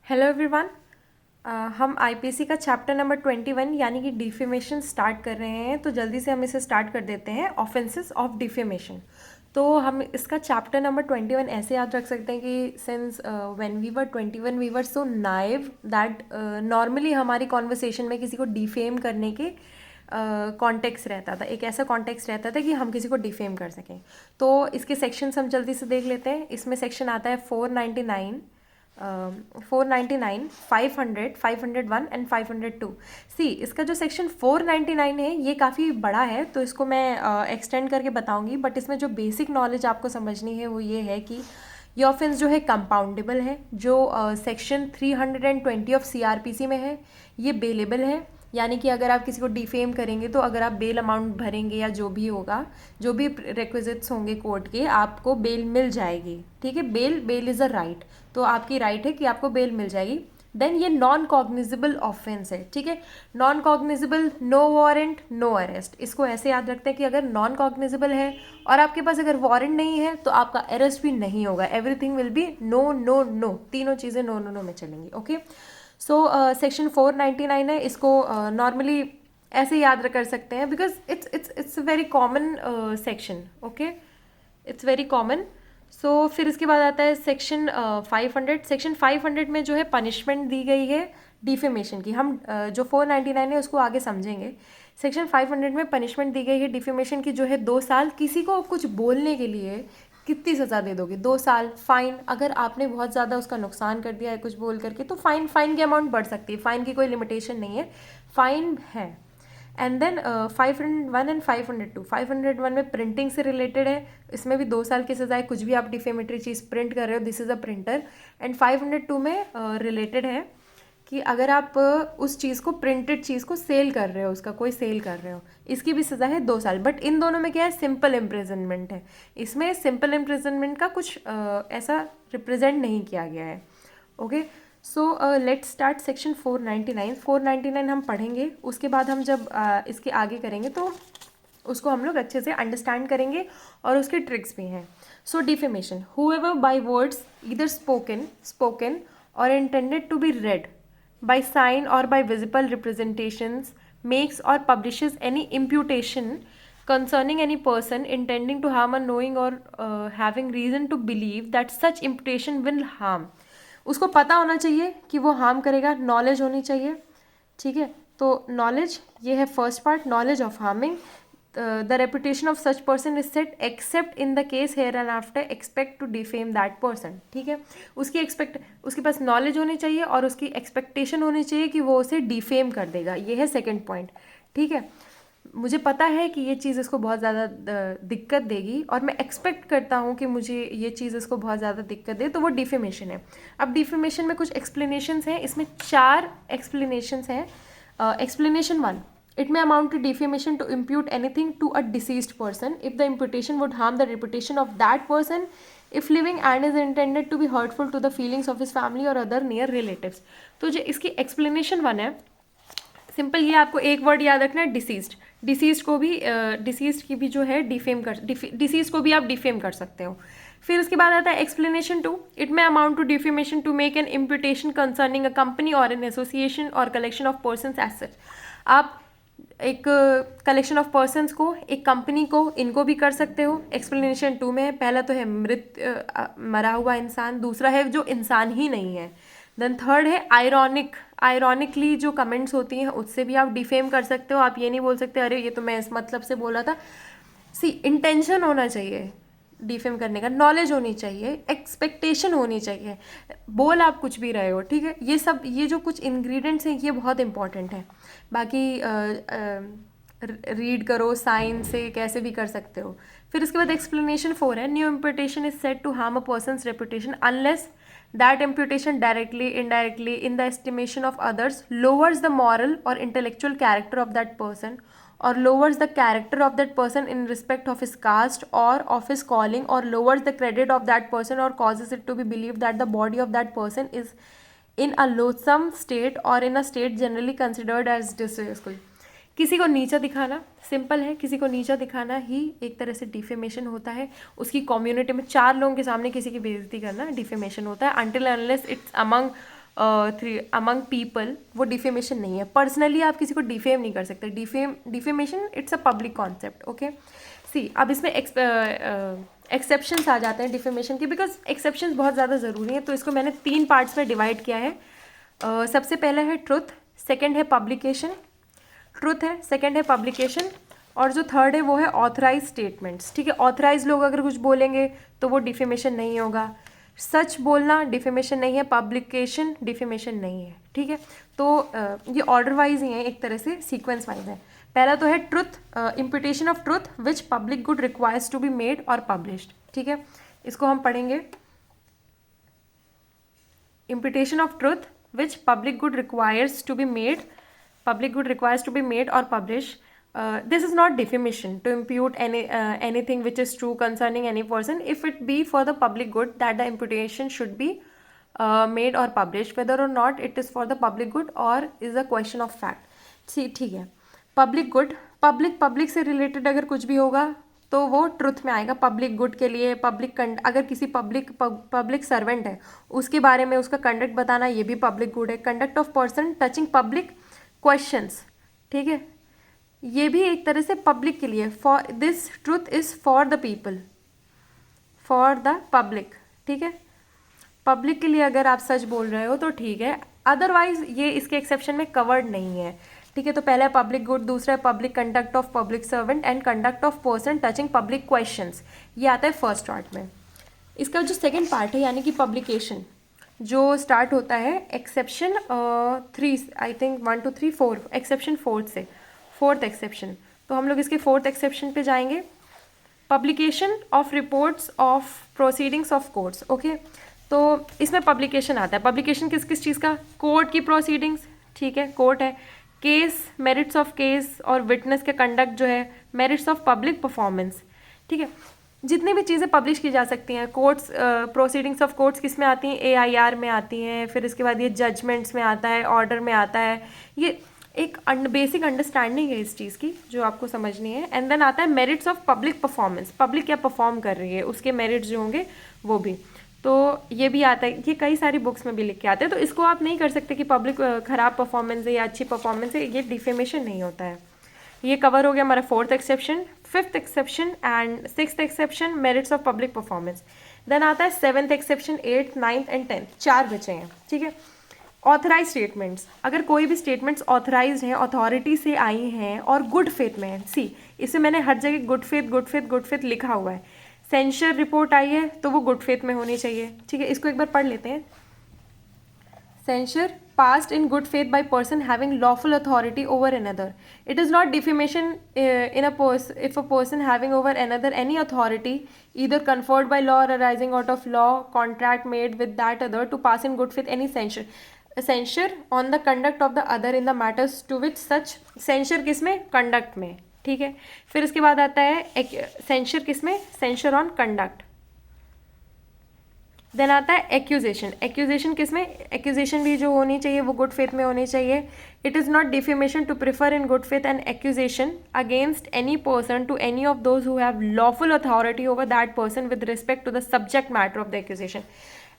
Hello everyone. हम IPC का chapter number 21 यानी कि डिफेमेशन स्टार्ट कर रहे हैं। तो जल्दी से हम इसे स्टार्ट कर देते हैं, ऑफेंसेस ऑफ डिफेमेशन। तो हम इसका चैप्टर नंबर 21 ऐसे याद रख सकते हैं कि since when we were 21 we were so naive that normally हमारी कॉन्वर्सेशन में किसी को डिफेम करने के कॉन्टेक्स्ट रहता था, एक ऐसा कॉन्टेक्स्ट रहता था कि हम किसी को डिफेम कर सकें। तो इसके सेक्शंस हम जल्दी से देख लेते हैं। इसमें सेक्शन आता है 499, 499, 500, 501 एंड 502। सी इसका जो सेक्शन 499 है ये काफ़ी बड़ा है, तो इसको मैं एक्सटेंड करके बताऊंगी। बट इसमें जो बेसिक नॉलेज आपको समझनी है वो ये है कि ये ऑफेंस जो है कंपाउंडेबल है, जो सेक्शन 320 ऑफ सीआरपीसी में है। ये बेलेबल है, यानी कि अगर आप किसी को डिफेम करेंगे तो अगर आप बेल अमाउंट भरेंगे या जो भी होगा, जो भी रिक्विजिट्स होंगे कोर्ट के, आपको बेल मिल जाएगी। ठीक है, बेल इज़ अ राइट, तो आपकी राइट है कि आपको बेल मिल जाएगी। देन ये नॉन कॉग्निजेबल ऑफेंस है। ठीक है, non cognizable, no warrant, no arrest. इसको ऐसे याद रखते हैं कि अगर नॉन कॉग्निजेबल है और आपके पास अगर वारंट नहीं है तो आपका अरेस्ट भी नहीं होगा। Everything will be no no no, तीनों चीज़ें नो नो नो में चलेंगी। ओके, सो सेक्शन 499 है, इसको नॉर्मली ऐसे याद कर सकते हैं because it's very common section. Okay, it's very common. So फिर इसके बाद आता है सेक्शन 500। सेक्शन 500 में जो है पनिशमेंट दी गई है डिफेमेशन की। हम जो 499 है उसको आगे समझेंगे। सेक्शन 500 में पनिशमेंट दी गई है डिफेमेशन की, जो है 2 साल। किसी को कुछ बोलने के लिए कितनी सज़ा दे दोगे? 2 साल, फाइन। अगर आपने बहुत ज़्यादा उसका नुकसान कर दिया है कुछ बोल करके तो फाइन की अमाउंट बढ़ सकती है। फाइन की कोई लिमिटेशन नहीं है, फाइन है। And then 501 and 502। 501 में प्रिंटिंग से रिलेटेड है, इसमें भी 2 साल की सज़ा है। कुछ भी आप डिफेमेटरी चीज़ प्रिंट कर रहे हो, this is a printer. And 502 में रिलेटेड है कि अगर आप उस चीज़ को, प्रिंटेड चीज़ को सेल कर रहे हो, उसका कोई सेल कर रहे हो, इसकी भी सज़ा है 2 साल। बट इन दोनों में क्या है? सिंपल इम्प्रिजनमेंट है। इसमें सिंपल इम्प्रिजनमेंट का कुछ ऐसा रिप्रेजेंट नहीं किया गया है। Okay, so let's start section 499। 499 हम पढ़ेंगे, उसके बाद हम जब इसके आगे करेंगे तो उसको हम लोग अच्छे से अंडरस्टैंड करेंगे और उसके ट्रिक्स भी हैं। सो defamation, whoever by words either spoken or intended to be read by sign or by visible representations makes or publishes any imputation concerning any person intending to harm or knowing or having reason to believe that such imputation will harm। उसको पता होना चाहिए कि वो harm करेगा, knowledge होनी चाहिए। ठीक है, तो नॉलेज ये है first part, knowledge of harming. The reputation of such person is said except in the case here and after expect to defame that person. ठीक है, उसके पास नॉलेज होनी चाहिए और उसकी एक्सपेक्टेशन होनी चाहिए कि वो उसे डिफेम कर देगा। ये है सेकेंड पॉइंट। ठीक है, मुझे पता है कि ये चीज़ इसको बहुत ज़्यादा दिक्कत देगी और मैं एक्सपेक्ट करता हूँ कि मुझे ये चीज़ इसको बहुत ज़्यादा दिक्कत दे, तो वो डिफेमेशन है। अब डिफेमेशन में कुछ एक्सप्लेनेशंस हैं, इसमें 4 एक्सप्लेनेशंस हैं। Explanation 1, it may amount to defamation to impute anything to a deceased person if the imputation would harm the reputation of that person if living and is intended to be hurtful to the feelings of his family or other near relatives। तो जो इसकी explanation 1 है, simple ये आपको एक word याद रखना है, डिसीज्ड। डिसीज्ड को भी डिसीज्ड की भी जो है डिसीज को भी आप डिफेम कर सकते हो। फिर उसके बाद आता है explanation 2, it may amount to defamation to make an imputation concerning a company or an association or collection of persons as such. आप एक कलेक्शन ऑफ पर्सन्स को, एक कंपनी को, इनको भी कर सकते हो। एक्सप्लेनेशन 2 में है, पहला तो है मरा हुआ इंसान, दूसरा है जो इंसान ही नहीं है। देन थर्ड है आयरॉनिकली जो कमेंट्स होती हैं उससे भी आप डिफेम कर सकते हो। आप ये नहीं बोल सकते अरे ये तो मैं इस मतलब से बोला था। सी इंटेंशन होना चाहिए डिफेम करने का, नॉलेज होनी चाहिए, एक्सपेक्टेशन होनी चाहिए। बोल आप कुछ भी रहे हो, ठीक है, ये सब, ये जो कुछ इंग्रेडिएंट्स हैं ये बहुत इंपॉर्टेंट है। बाकी रीड करो, साइन से कैसे भी कर सकते हो। फिर उसके बाद एक्सप्लेनेशन 4 है, no imputation is said to harm a person's reputation unless that imputation directly, indirectly, in the estimation of others lowers the moral or intellectual character of that person or lowers the character of that person in respect of his caste or of his calling or lowers the credit of that person or causes it to be believed that the body of that person is in a loathsome state or in a state generally considered as disgraceful। किसी को नीचा दिखाना, simple है, किसी को नीचा दिखाना ही एक तरह से डिफेमेशन होता है। उसकी कम्युनिटी में 4 लोगों के सामने किसी की बेइज्जती करना डिफेमेशन होता है, until unless it's among three among people, वो डिफेमेशन नहीं है। पर्सनली आप किसी को डिफेम नहीं कर सकते। Defamation it's a public concept. Okay, see अब इसमें एक्सेप्शंस आ जाते हैं डिफेमेशन के, बिकॉज एक्सेप्शंस बहुत ज़्यादा ज़रूरी हैं। तो इसको मैंने 3 पार्ट्स में डिवाइड किया है। सबसे पहला है ट्रुथ, सेकंड है पब्लिकेशन, ट्रुथ है, सेकंड है पब्लिकेशन, और जो थर्ड है वो है ऑथराइज स्टेटमेंट्स। ठीक है, ऑथराइज लोग अगर कुछ बोलेंगे तो वो डिफेमेशन नहीं होगा। सच बोलना डिफेमेशन नहीं है, पब्लिकेशन डिफेमेशन नहीं है। ठीक है, तो ये ऑर्डर वाइज ही है, एक तरह से सीक्वेंस वाइज है। पहला तो है truth, imputation of truth which public good requires to be made or published. ठीक है, इसको हम पढ़ेंगे। Imputation of truth which public good requires to be made, public good requires to be made or published. This is not defamation to impute anything which is true concerning any person if it be for the public good that the imputation should be made or published, whether or not it is for the public good or is a question of fact. ठीक है, public good, public से related अगर कुछ भी होगा तो वो truth में आएगा। पब्लिक गुड के लिए अगर किसी पब्लिक सर्वेंट है उसके बारे में उसका कंडक्ट बताना, ये भी पब्लिक गुड है। Conduct of person touching public questions, ठीक है, ये भी एक तरह से पब्लिक के लिए। For this truth is for the people, for the public. ठीक है, पब्लिक के लिए अगर आप सच बोल रहे हो तो ठीक है, अदरवाइज ये इसके एक्सेप्शन में कवर्ड नहीं है। ठीक है, तो पहला है पब्लिक गुड, दूसरा है public conduct of public servant and conduct of person touching public questions, ये आता है फर्स्ट पार्ट में। इसका जो सेकेंड पार्ट है यानी कि पब्लिकेशन, जो स्टार्ट होता है एक्सेप्शन 3, आई थिंक 1 2 3 4, एक्सेप्शन 4 से, फोर्थ एक्सेप्शन। तो हम लोग इसके फोर्थ एक्सेप्शन पे जाएंगे। Publication of reports of proceedings of courts. Okay, तो इसमें पब्लिकेशन आता है। पब्लिकेशन किस किस चीज़ का? कोर्ट की प्रोसीडिंग्स। ठीक है, कोर्ट है, केस, मेरिट्स ऑफ केस और विटनेस के कंडक्ट जो है, मेरिट्स ऑफ पब्लिक परफॉर्मेंस। ठीक है, जितनी भी चीज़ें पब्लिश की जा सकती हैं, कोर्ट्स, प्रोसीडिंग्स ऑफ कोर्ट्स किस में आती हैं? AIR में आती हैं। फिर इसके बाद ये जजमेंट्स में आता है, ऑर्डर में आता है। ये एक बेसिक अंडरस्टैंडिंग है इस चीज़ की जो आपको समझनी है। एंड देन आता है merits of public performance, public क्या परफॉर्म कर रही है उसके मेरिट्स जो होंगे वो भी, तो ये भी आता है। ये कई सारी बुक्स में भी लिख के आते हैं, तो इसको आप नहीं कर सकते कि पब्लिक खराब परफॉर्मेंस है या अच्छी परफॉर्मेंस है, ये डिफेमेशन नहीं होता है। ये कवर हो गया हमारा fourth exception, fifth exception and sixth exception, merits of public performance. Then आता है seventh exception, 8th 9th and 10th, 4 बचे हैं। ठीक है, ऑथराइज स्टेटमेंट्स, अगर कोई भी स्टेटमेंट्स ऑथराइज हैं, अथॉरिटी से आई हैं और गुड फेथ में है। सी, इसमें मैंने हर जगह good faith good faith good faith लिखा हुआ है। सेंशर रिपोर्ट आई है तो वो गुड फेथ में होनी चाहिए। ठीक है, इसको एक बार पढ़ लेते हैं। Censure passed in good faith by person having lawful authority over another. It is not defamation if a person having over another any authority, either conferred by law or arising out of law, contract made with that other to pass in good faith any censure on the conduct of the other in the matters to which such censure किस में? conduct में। ठीक है, फिर इसके बाद आता है censure किस में? censure on conduct। देन आता है एक्यूजेशन। एक्यूजेशन किस में? एक्यूजेशन भी जो होनी चाहिए वो गुड फेथ में होनी चाहिए। It is not defamation to prefer in good faith an accusation against any person to any of those who have lawful authority over that person with respect to the subject matter of the accusation.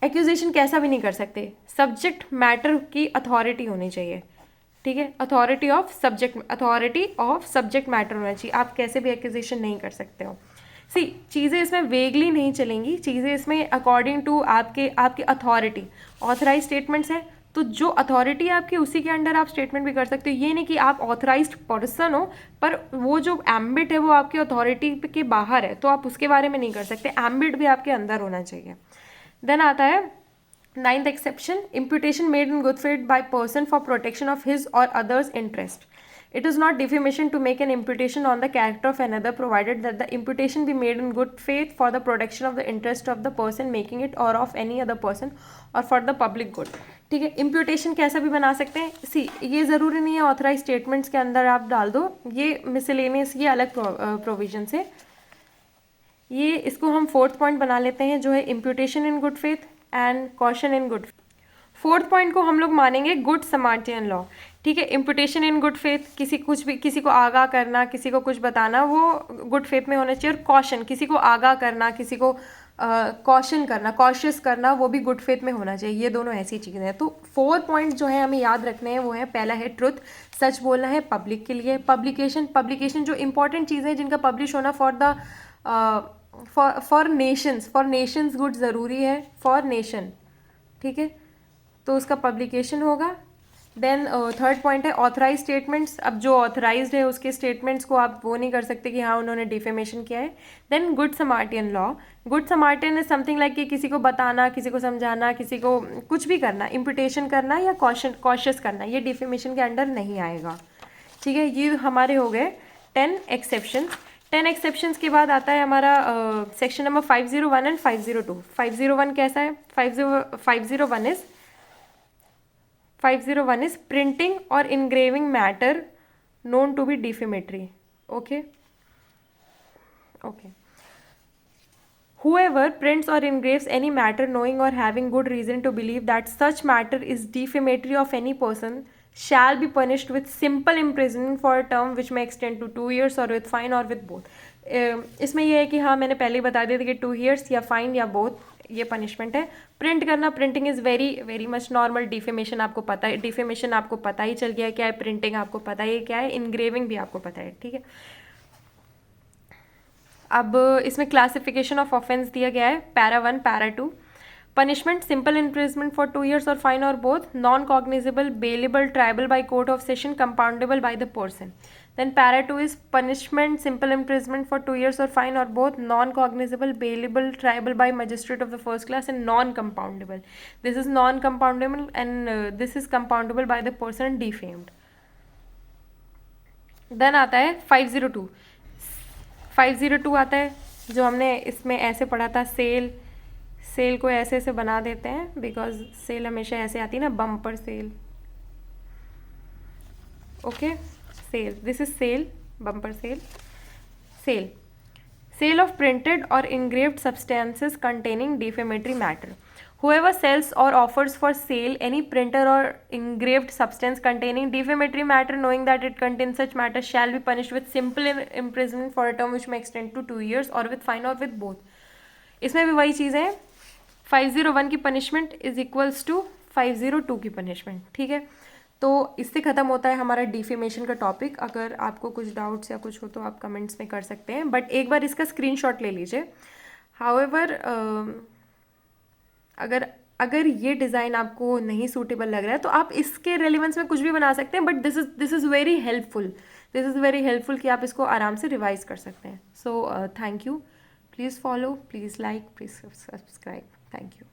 Accusation कैसा भी नहीं कर सकते, subject matter की authority होनी चाहिए। ठीक है, अथॉरिटी ऑफ सब्जेक्ट मैटर होना चाहिए। आप कैसे भी एक्यूजेशन नहीं कर सकते हो। सी, चीज़ें इसमें वेगली नहीं चलेंगी, चीज़ें इसमें अकॉर्डिंग टू आपकी अथॉरिटी। ऑथराइज स्टेटमेंट्स हैं तो जो अथॉरिटी है आपकी उसी के अंडर आप स्टेटमेंट भी कर सकते हो। ये नहीं कि आप ऑथराइज्ड पर्सन हो पर वो जो एम्बिट है वो आपकी अथॉरिटी के बाहर है तो आप उसके बारे में नहीं कर सकते, एम्बिट भी आपके अंदर होना चाहिए। देन आता है 9th exception, imputation made in good faith by person for protection of his or others interest. It is not defamation to make an imputation on the character of another provided that the imputation be made in good faith for the protection of the interest of the person making it or of any other person or for the public good। ठीक है, imputation कैसा भी बना सकते हैं। सी, ये ज़रूरी नहीं है ऑथराइज स्टेटमेंट्स के अंदर आप डाल दो, ये मिसलेनियस, ये अलग प्रोविजन से। ये इसको हम फोर्थ पॉइंट बना लेते हैं जो है imputation in good faith and caution in good faith। Fourth point को हम लोग मानेंगे गुड समार्टियन लॉ। ठीक है, इम्पुटेशन इन गुड फेथ, किसी को आगाह करना, किसी को कुछ बताना, वो गुड फेथ में होना चाहिए। और कॉशन, किसी को आगाह करना, किसी को कॉशन करना, कॉशियस करना, वो भी गुड फेथ में होना चाहिए। ये दोनों ऐसी चीज़ें हैं। तो 4 पॉइंट जो है हमें याद रखने हैं वो है, पहला है ट्रुथ, सच बोलना है पब्लिक के लिए। पब्लिकेशन जो इंपॉर्टेंट चीज़ें हैं जिनका पब्लिश होना फॉर नेशंस गुड ज़रूरी है, फॉर नेशन, ठीक है, तो उसका पब्लिकेशन होगा। देन थर्ड पॉइंट है ऑथराइज स्टेटमेंट्स। अब जो ऑथराइज्ड है उसके स्टेटमेंट्स को आप वो नहीं कर सकते कि हाँ उन्होंने डिफेमेशन किया है। Then good samaritan law. Good samaritan is something like कि किसी को बताना, किसी को समझाना, किसी को कुछ भी करना, इम्पुटेशन करना या कॉशियस करना, ये डिफेमेशन के अंडर नहीं आएगा, ठीक है। ये हमारे हो गए 10 एक्सेप्शन। 10 एक्सेप्शंस के बाद आता है हमारा सेक्शन नंबर 501 एंड 502। 501 कैसा है? 501 is printing or engraving matter known to be defamatory. Okay. Whoever prints or engraves any matter knowing or having good reason to believe that such matter is defamatory of any person shall be punished with simple imprisonment for a term which may extend to 2 years or with fine or with both. इसमें यह है कि हाँ मैंने पहले ही बता दिया था कि 2 years या फाइन या बोथ ये पनिशमेंट है। प्रिंट करना, printing is very very much normal. Defamation आपको पता है, डिफेमेशन आपको पता ही चल गया है क्या है, प्रिंटिंग आपको पता ही क्या है, इनग्रेविंग भी आपको पता है, ठीक है। अब इसमें क्लासिफिकेशन ऑफ ऑफेंस दिया गया है, para 1, para 2। Punishment simple imprisonment for 2 years और फाइन और both, non cognizable, bailable, tribal by court of session, compoundable by the person. Then para 2 is punishment, simple imprisonment for 2 years or fine or both, non-cognizable, bailable, triable by magistrate of the first class and non-compoundable. This is non-compoundable and this is compoundable by the person defamed. Then आता है 502. 502 आता है जो हमने इसमें ऐसे पढ़ा था, सेल को ऐसे ऐसे बना देते हैं बिकॉज सेल हमेशा ऐसे आती है ना, bumper cell, okay. Sale. This is sale, bumper sale. Sale of printed or engraved substances containing defamatory matter. Whoever sells or offers for sale any printed or engraved substance containing defamatory matter knowing that it contains such matter shall be punished with simple imprisonment for a term which may extend to 2 years or with fine or with both. इसमें भी वही चीज़ है, 501 की punishment is equals to 502 की punishment, ठीक है। तो इससे ख़त्म होता है हमारा डिफेमेशन का टॉपिक। अगर आपको कुछ डाउट्स या कुछ हो तो आप कमेंट्स में कर सकते हैं, बट एक बार इसका स्क्रीनशॉट ले लीजिए। हाउएवर अगर ये डिज़ाइन आपको नहीं सूटेबल लग रहा है तो आप इसके रेलिवेंस में कुछ भी बना सकते हैं, but this is very helpful कि आप इसको आराम से रिवाइज कर सकते हैं। So thank you, please follow, please like, please subscribe, thank you.